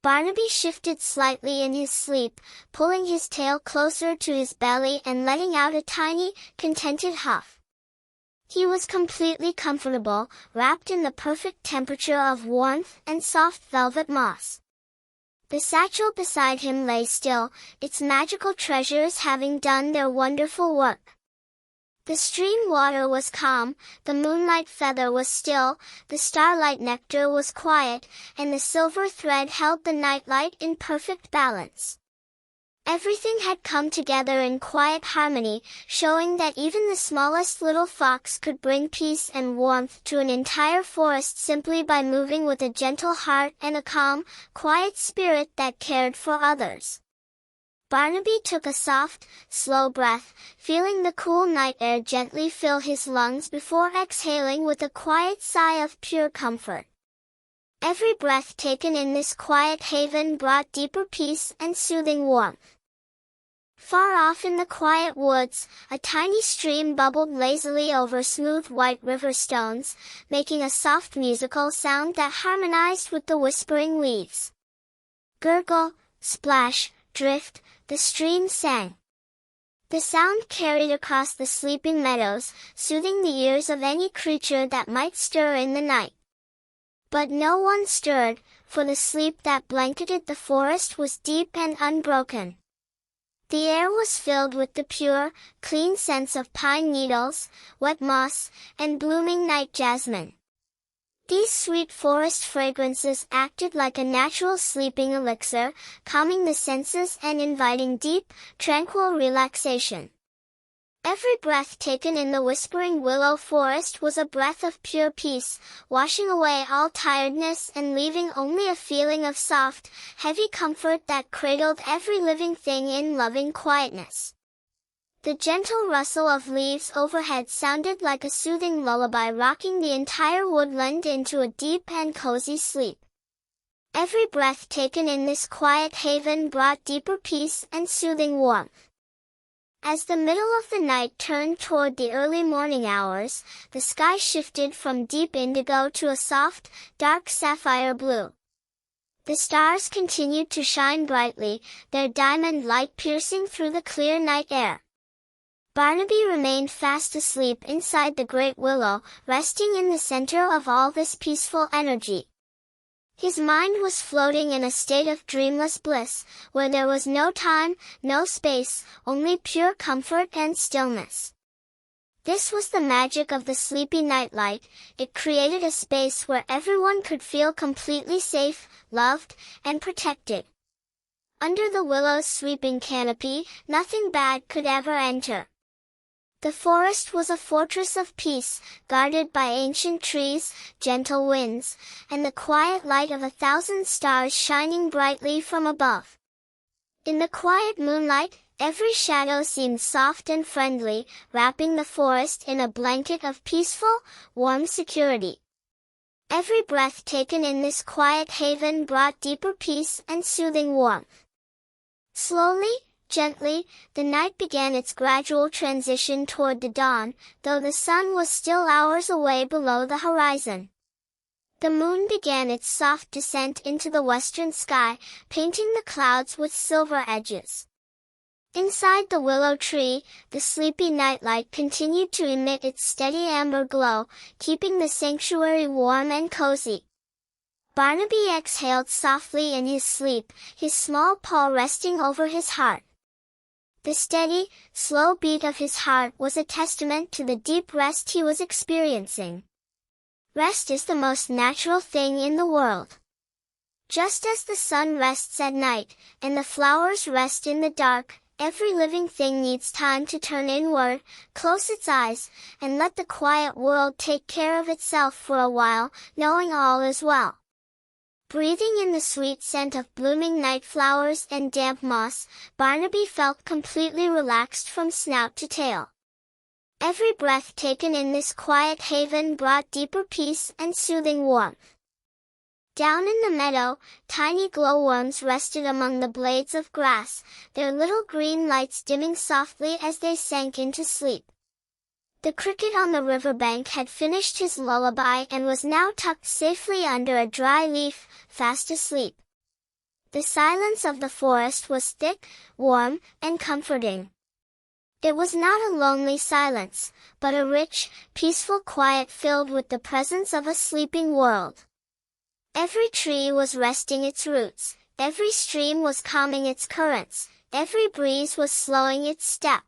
Barnaby shifted slightly in his sleep, pulling his tail closer to his belly and letting out a tiny, contented huff. He was completely comfortable, wrapped in the perfect temperature of warmth and soft velvet moss. The satchel beside him lay still, its magical treasures having done their wonderful work. The stream water was calm, the moonlight feather was still, the starlight nectar was quiet, and the silver thread held the nightlight in perfect balance. Everything had come together in quiet harmony, showing that even the smallest little fox could bring peace and warmth to an entire forest simply by moving with a gentle heart and a calm, quiet spirit that cared for others. Barnaby took a soft, slow breath, feeling the cool night air gently fill his lungs before exhaling with a quiet sigh of pure comfort. Every breath taken in this quiet haven brought deeper peace and soothing warmth. Far off in the quiet woods, a tiny stream bubbled lazily over smooth white river stones, making a soft musical sound that harmonized with the whispering leaves. Gurgle, splash, drift, the stream sang. The sound carried across the sleeping meadows, soothing the ears of any creature that might stir in the night. But no one stirred, for the sleep that blanketed the forest was deep and unbroken. The air was filled with the pure, clean scents of pine needles, wet moss, and blooming night jasmine. These sweet forest fragrances acted like a natural sleeping elixir, calming the senses and inviting deep, tranquil relaxation. Every breath taken in the Whispering Willow Forest was a breath of pure peace, washing away all tiredness and leaving only a feeling of soft, heavy comfort that cradled every living thing in loving quietness. The gentle rustle of leaves overhead sounded like a soothing lullaby, rocking the entire woodland into a deep and cozy sleep. Every breath taken in this quiet haven brought deeper peace and soothing warmth. As the middle of the night turned toward the early morning hours, the sky shifted from deep indigo to a soft, dark sapphire blue. The stars continued to shine brightly, their diamond light piercing through the clear night air. Barnaby remained fast asleep inside the great willow, resting in the center of all this peaceful energy. His mind was floating in a state of dreamless bliss, where there was no time, no space, only pure comfort and stillness. This was the magic of the sleepy nightlight. It created a space where everyone could feel completely safe, loved, and protected. Under the willow's sweeping canopy, nothing bad could ever enter. The forest was a fortress of peace, guarded by ancient trees, gentle winds, and the quiet light of 1,000 stars shining brightly from above. In the quiet moonlight, every shadow seemed soft and friendly, wrapping the forest in a blanket of peaceful, warm security. Every breath taken in this quiet haven brought deeper peace and soothing warmth. Slowly, gently, the night began its gradual transition toward the dawn, though the sun was still hours away below the horizon. The moon began its soft descent into the western sky, painting the clouds with silver edges. Inside the willow tree, the sleepy nightlight continued to emit its steady amber glow, keeping the sanctuary warm and cozy. Barnaby exhaled softly in his sleep, his small paw resting over his heart. The steady, slow beat of his heart was a testament to the deep rest he was experiencing. Rest is the most natural thing in the world. Just as the sun rests at night, and the flowers rest in the dark, Every living thing needs time to turn inward, close its eyes, and let the quiet world take care of itself for a while, knowing all is well. Breathing in the sweet scent of blooming night flowers and damp moss, Barnaby felt completely relaxed from snout to tail. Every breath taken in this quiet haven brought deeper peace and soothing warmth. Down in the meadow, tiny glowworms rested among the blades of grass, their little green lights dimming softly as they sank into sleep. The cricket on the riverbank had finished his lullaby and was now tucked safely under a dry leaf, fast asleep. The silence of the forest was thick, warm, and comforting. It was not a lonely silence, but a rich, peaceful quiet filled with the presence of a sleeping world. Every tree was resting its roots, every stream was calming its currents, every breeze was slowing its step.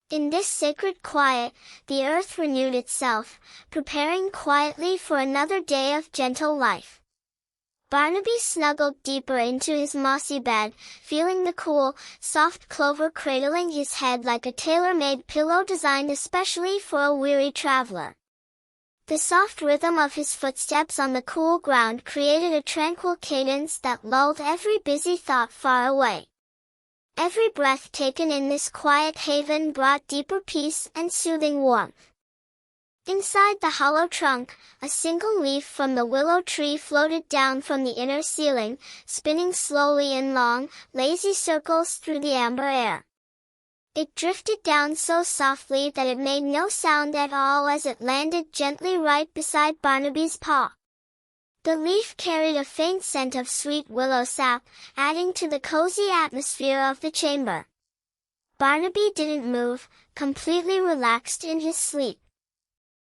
In this sacred quiet, the earth renewed itself, preparing quietly for another day of gentle life. Barnaby snuggled deeper into his mossy bed, feeling the cool, soft clover cradling his head like a tailor-made pillow designed especially for a weary traveler. The soft rhythm of his footsteps on the cool ground created a tranquil cadence that lulled every busy thought far away. Every breath taken in this quiet haven brought deeper peace and soothing warmth. Inside the hollow trunk, a single leaf from the willow tree floated down from the inner ceiling, spinning slowly in long, lazy circles through the amber air. It drifted down so softly that it made no sound at all as it landed gently right beside Barnaby's paw. The leaf carried a faint scent of sweet willow sap, adding to the cozy atmosphere of the chamber. Barnaby didn't move, completely relaxed in his sleep.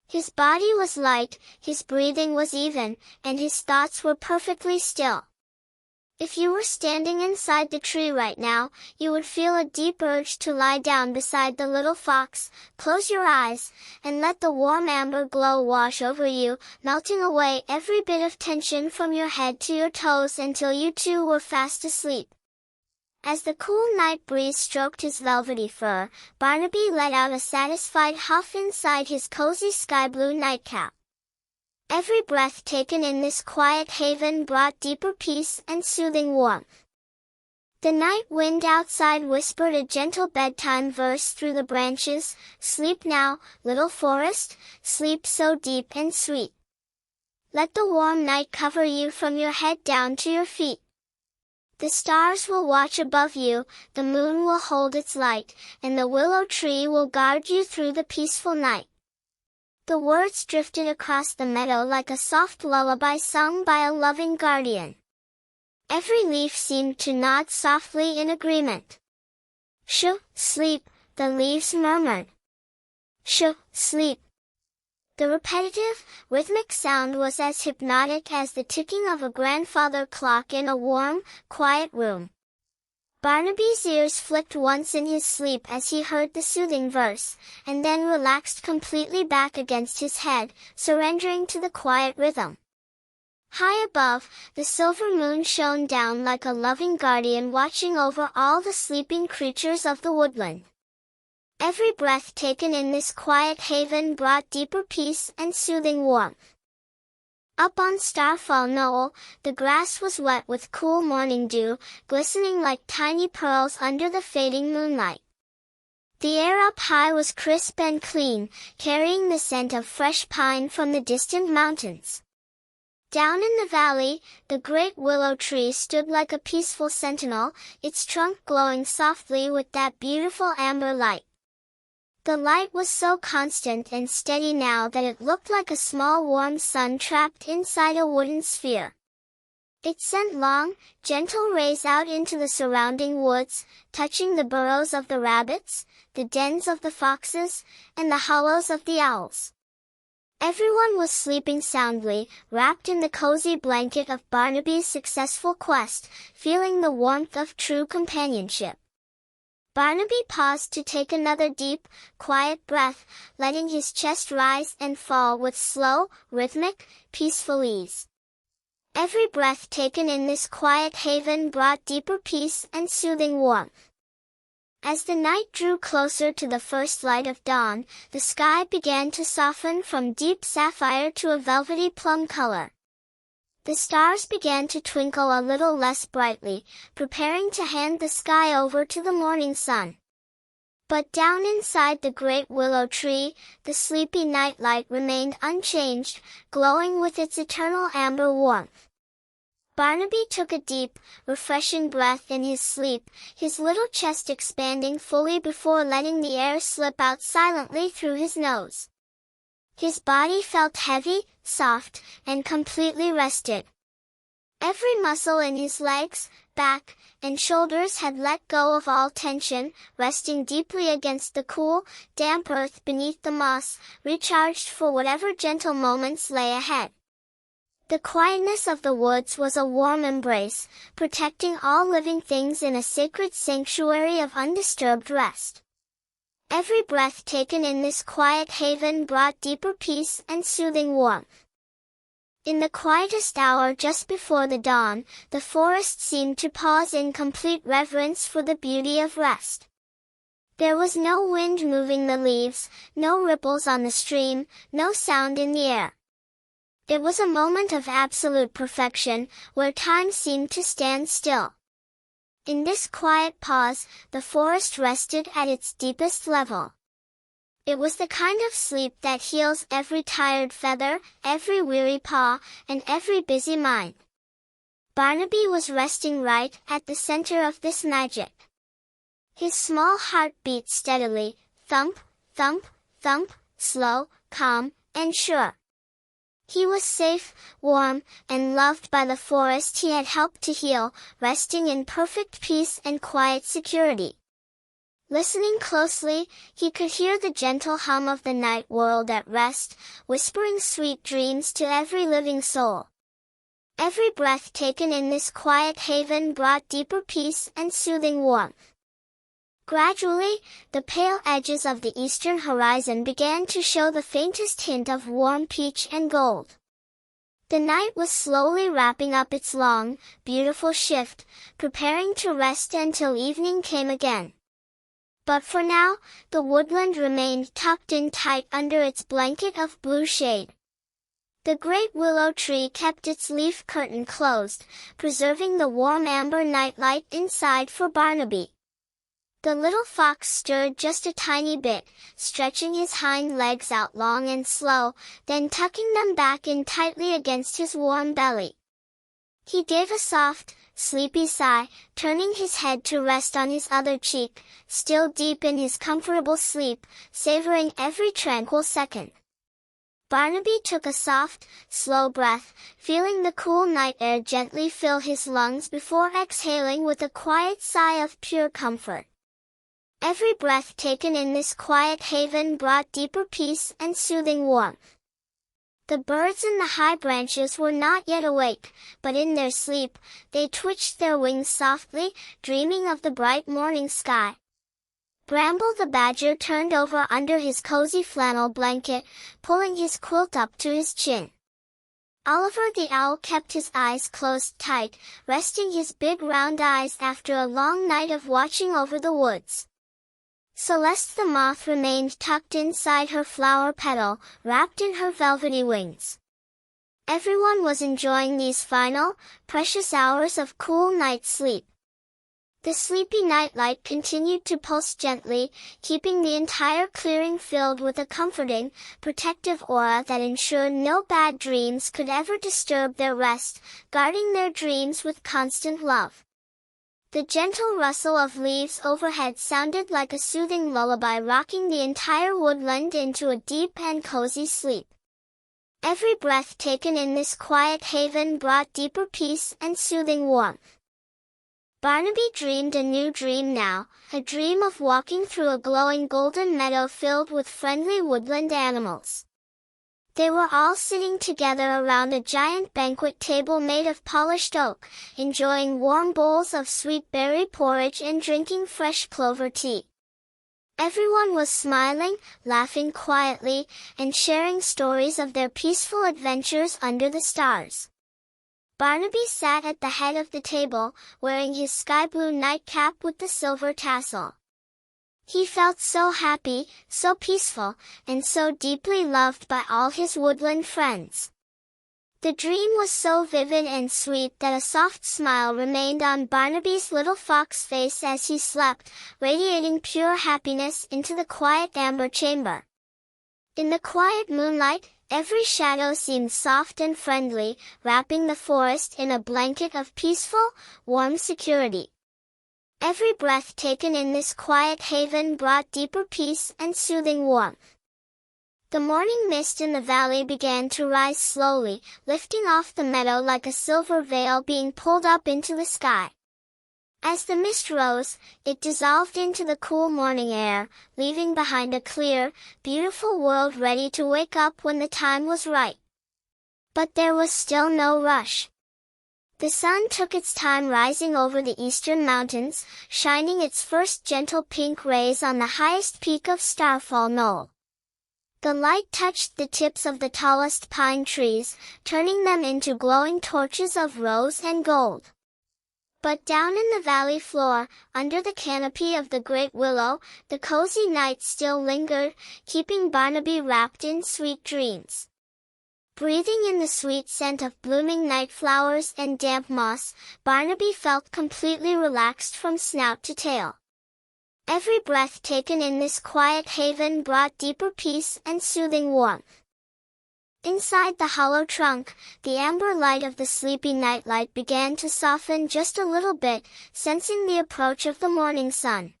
His body was light, his breathing was even, and his thoughts were perfectly still. If you were standing inside the tree right now, you would feel a deep urge to lie down beside the little fox, close your eyes, and let the warm amber glow wash over you, melting away every bit of tension from your head to your toes until you too were fast asleep. As the cool night breeze stroked his velvety fur, Barnaby let out a satisfied huff inside his cozy sky-blue nightcap. Every breath taken in this quiet haven brought deeper peace and soothing warmth. The night wind outside whispered a gentle bedtime verse through the branches, "Sleep now, little forest, sleep so deep and sweet. Let the warm night cover you from your head down to your feet. The stars will watch above you, the moon will hold its light, and the willow tree will guard you through the peaceful night." The words drifted across the meadow like a soft lullaby sung by a loving guardian. Every leaf seemed to nod softly in agreement. "Shh, sleep," the leaves murmured. "Shh, sleep." The repetitive, rhythmic sound was as hypnotic as the ticking of a grandfather clock in a warm, quiet room. Barnaby's ears flicked once in his sleep as he heard the soothing verse, and then relaxed completely back against his head, surrendering to the quiet rhythm. High above, the silver moon shone down like a loving guardian watching over all the sleeping creatures of the woodland. Every breath taken in this quiet haven brought deeper peace and soothing warmth. Up on Starfall Knoll, the grass was wet with cool morning dew, glistening like tiny pearls under the fading moonlight. The air up high was crisp and clean, carrying the scent of fresh pine from the distant mountains. Down in the valley, the great willow tree stood like a peaceful sentinel, its trunk glowing softly with that beautiful amber light. The light was so constant and steady now that it looked like a small warm sun trapped inside a wooden sphere. It sent long, gentle rays out into the surrounding woods, touching the burrows of the rabbits, the dens of the foxes, and the hollows of the owls. Everyone was sleeping soundly, wrapped in the cozy blanket of Barnaby's successful quest, feeling the warmth of true companionship. Barnaby paused to take another deep, quiet breath, letting his chest rise and fall with slow, rhythmic, peaceful ease. Every breath taken in this quiet haven brought deeper peace and soothing warmth. As the night drew closer to the first light of dawn, the sky began to soften from deep sapphire to a velvety plum color. The stars began to twinkle a little less brightly, preparing to hand the sky over to the morning sun. But down inside the great willow tree, the sleepy nightlight remained unchanged, glowing with its eternal amber warmth. Barnaby took a deep, refreshing breath in his sleep, his little chest expanding fully before letting the air slip out silently through his nose. His body felt heavy, soft, and completely rested. Every muscle in his legs, back, and shoulders had let go of all tension, resting deeply against the cool, damp earth beneath the moss, recharged for whatever gentle moments lay ahead. The quietness of the woods was a warm embrace, protecting all living things in a sacred sanctuary of undisturbed rest. Every breath taken in this quiet haven brought deeper peace and soothing warmth. In the quietest hour just before the dawn, the forest seemed to pause in complete reverence for the beauty of rest. There was no wind moving the leaves, no ripples on the stream, no sound in the air. It was a moment of absolute perfection, where time seemed to stand still. In this quiet pause, the forest rested at its deepest level. It was the kind of sleep that heals every tired feather, every weary paw, and every busy mind. Barnaby was resting right at the center of this magic. His small heart beat steadily, thump, thump, thump, slow, calm, and sure. He was safe, warm, and loved by the forest he had helped to heal, resting in perfect peace and quiet security. Listening closely, he could hear the gentle hum of the night world at rest, whispering sweet dreams to every living soul. Every breath taken in this quiet haven brought deeper peace and soothing warmth. Gradually, the pale edges of the eastern horizon began to show the faintest hint of warm peach and gold. The night was slowly wrapping up its long, beautiful shift, preparing to rest until evening came again. But for now, the woodland remained tucked in tight under its blanket of blue shade. The great willow tree kept its leaf curtain closed, preserving the warm amber nightlight inside for Barnaby. The little fox stirred just a tiny bit, stretching his hind legs out long and slow, then tucking them back in tightly against his warm belly. He gave a soft, sleepy sigh, turning his head to rest on his other cheek, still deep in his comfortable sleep, savoring every tranquil second. Barnaby took a soft, slow breath, feeling the cool night air gently fill his lungs before exhaling with a quiet sigh of pure comfort. Every breath taken in this quiet haven brought deeper peace and soothing warmth. The birds in the high branches were not yet awake, but in their sleep, they twitched their wings softly, dreaming of the bright morning sky. Bramble the badger turned over under his cozy flannel blanket, pulling his quilt up to his chin. Oliver the owl kept his eyes closed tight, resting his big round eyes after a long night of watching over the woods. Celeste the moth remained tucked inside her flower petal, wrapped in her velvety wings. Everyone was enjoying these final, precious hours of cool night sleep. The sleepy nightlight continued to pulse gently, keeping the entire clearing filled with a comforting, protective aura that ensured no bad dreams could ever disturb their rest, guarding their dreams with constant love. The gentle rustle of leaves overhead sounded like a soothing lullaby, rocking the entire woodland into a deep and cozy sleep. Every breath taken in this quiet haven brought deeper peace and soothing warmth. Barnaby dreamed a new dream now, a dream of walking through a glowing golden meadow filled with friendly woodland animals. They were all sitting together around a giant banquet table made of polished oak, enjoying warm bowls of sweet berry porridge and drinking fresh clover tea. Everyone was smiling, laughing quietly, and sharing stories of their peaceful adventures under the stars. Barnaby sat at the head of the table, wearing his sky blue nightcap with the silver tassel. He felt so happy, so peaceful, and so deeply loved by all his woodland friends. The dream was so vivid and sweet that a soft smile remained on Barnaby's little fox face as he slept, radiating pure happiness into the quiet amber chamber. In the quiet moonlight, every shadow seemed soft and friendly, wrapping the forest in a blanket of peaceful, warm security. Every breath taken in this quiet haven brought deeper peace and soothing warmth. The morning mist in the valley began to rise slowly, lifting off the meadow like a silver veil being pulled up into the sky. As the mist rose, it dissolved into the cool morning air, leaving behind a clear, beautiful world ready to wake up when the time was right. But there was still no rush. The sun took its time rising over the eastern mountains, shining its first gentle pink rays on the highest peak of Starfall Knoll. The light touched the tips of the tallest pine trees, turning them into glowing torches of rose and gold. But down in the valley floor, under the canopy of the great willow, the cozy night still lingered, keeping Barnaby wrapped in sweet dreams. Breathing in the sweet scent of blooming night flowers and damp moss, Barnaby felt completely relaxed from snout to tail. Every breath taken in this quiet haven brought deeper peace and soothing warmth. Inside the hollow trunk, the amber light of the sleepy nightlight began to soften just a little bit, sensing the approach of the morning sun.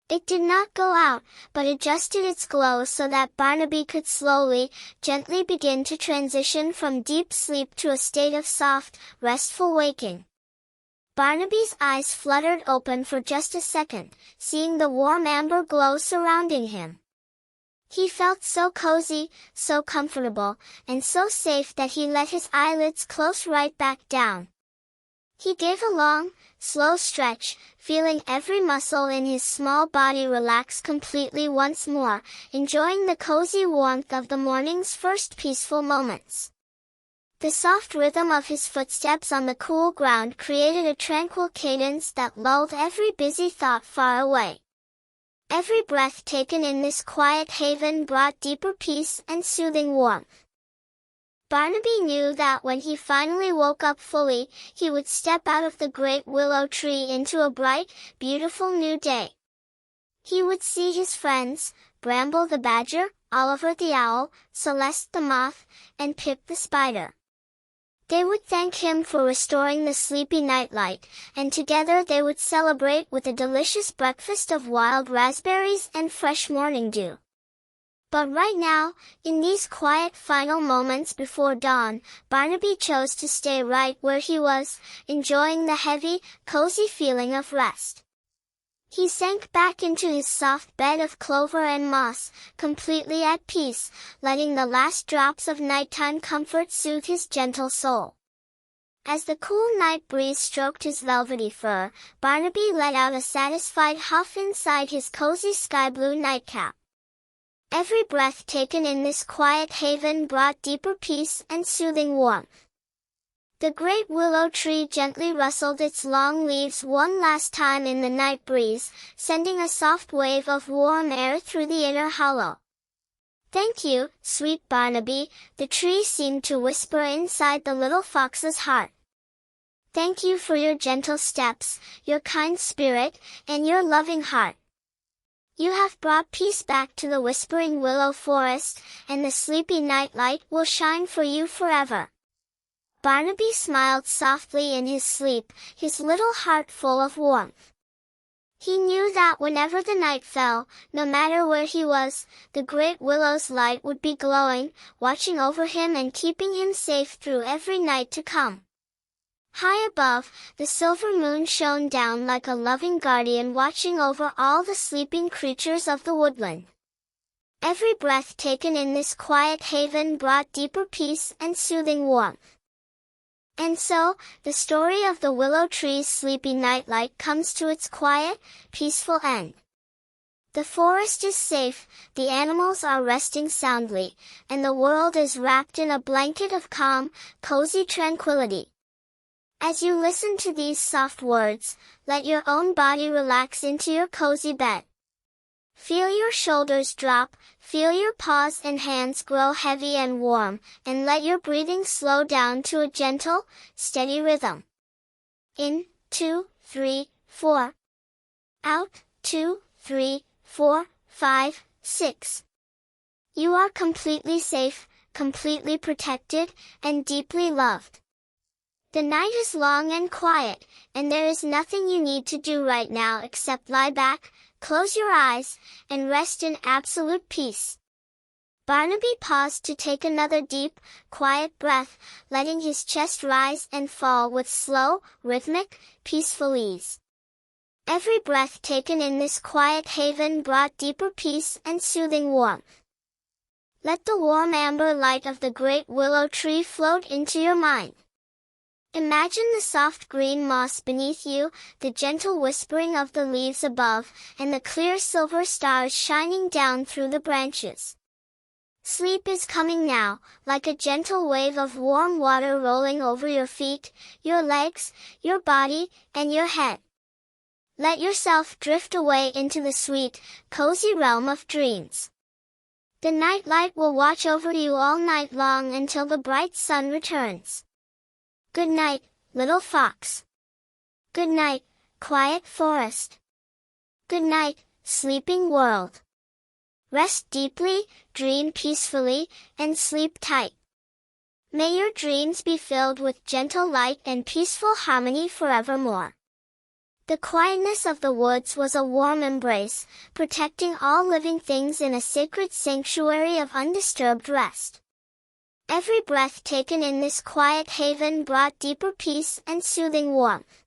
It did not go out, but adjusted its glow so that Barnaby could slowly, gently begin to transition from deep sleep to a state of soft, restful waking. Barnaby's eyes fluttered open for just a second, seeing the warm amber glow surrounding him. He felt so cozy, so comfortable, and so safe that he let his eyelids close right back down. He gave a long, slow stretch, feeling every muscle in his small body relax completely once more, enjoying the cozy warmth of the morning's first peaceful moments. The soft rhythm of his footsteps on the cool ground created a tranquil cadence that lulled every busy thought far away. Every breath taken in this quiet haven brought deeper peace and soothing warmth. Barnaby knew that when he finally woke up fully, he would step out of the great willow tree into a bright, beautiful new day. He would see his friends, Bramble the badger, Oliver the owl, Celeste the moth, and Pip the spider. They would thank him for restoring the sleepy nightlight, and together they would celebrate with a delicious breakfast of wild raspberries and fresh morning dew. But right now, in these quiet final moments before dawn, Barnaby chose to stay right where he was, enjoying the heavy, cozy feeling of rest. He sank back into his soft bed of clover and moss, completely at peace, letting the last drops of nighttime comfort soothe his gentle soul. As the cool night breeze stroked his velvety fur, Barnaby let out a satisfied huff inside his cozy sky-blue nightcap. Every breath taken in this quiet haven brought deeper peace and soothing warmth. The great willow tree gently rustled its long leaves one last time in the night breeze, sending a soft wave of warm air through the inner hollow. "Thank you, sweet Barnaby," the tree seemed to whisper inside the little fox's heart. "Thank you for your gentle steps, your kind spirit, and your loving heart. You have brought peace back to the Whispering Willow Forest, and the sleepy nightlight will shine for you forever." Barnaby smiled softly in his sleep, his little heart full of warmth. He knew that whenever the night fell, no matter where he was, the great willow's light would be glowing, watching over him and keeping him safe through every night to come. High above, the silver moon shone down like a loving guardian watching over all the sleeping creatures of the woodland. Every breath taken in this quiet haven brought deeper peace and soothing warmth. And so, the story of the willow tree's sleepy nightlight comes to its quiet, peaceful end. The forest is safe, the animals are resting soundly, and the world is wrapped in a blanket of calm, cozy tranquility. As you listen to these soft words, let your own body relax into your cozy bed. Feel your shoulders drop, feel your paws and hands grow heavy and warm, and let your breathing slow down to a gentle, steady rhythm. In, 2, 3, 4. Out, 2, 3, 4, 5, 6. You are completely safe, completely protected, and deeply loved. The night is long and quiet, and there is nothing you need to do right now except lie back, close your eyes, and rest in absolute peace. Barnaby paused to take another deep, quiet breath, letting his chest rise and fall with slow, rhythmic, peaceful ease. Every breath taken in this quiet haven brought deeper peace and soothing warmth. Let the warm amber light of the Great Willow Tree float into your mind. Imagine the soft green moss beneath you, the gentle whispering of the leaves above, and the clear silver stars shining down through the branches. Sleep is coming now, like a gentle wave of warm water rolling over your feet, your legs, your body, and your head. Let yourself drift away into the sweet, cozy realm of dreams. The nightlight will watch over you all night long until the bright sun returns. Good night, little fox. Good night, quiet forest. Good night, sleeping world. Rest deeply, dream peacefully, and sleep tight. May your dreams be filled with gentle light and peaceful harmony forevermore. The quietness of the woods was a warm embrace, protecting all living things in a sacred sanctuary of undisturbed rest. Every breath taken in this quiet haven brought deeper peace and soothing warmth.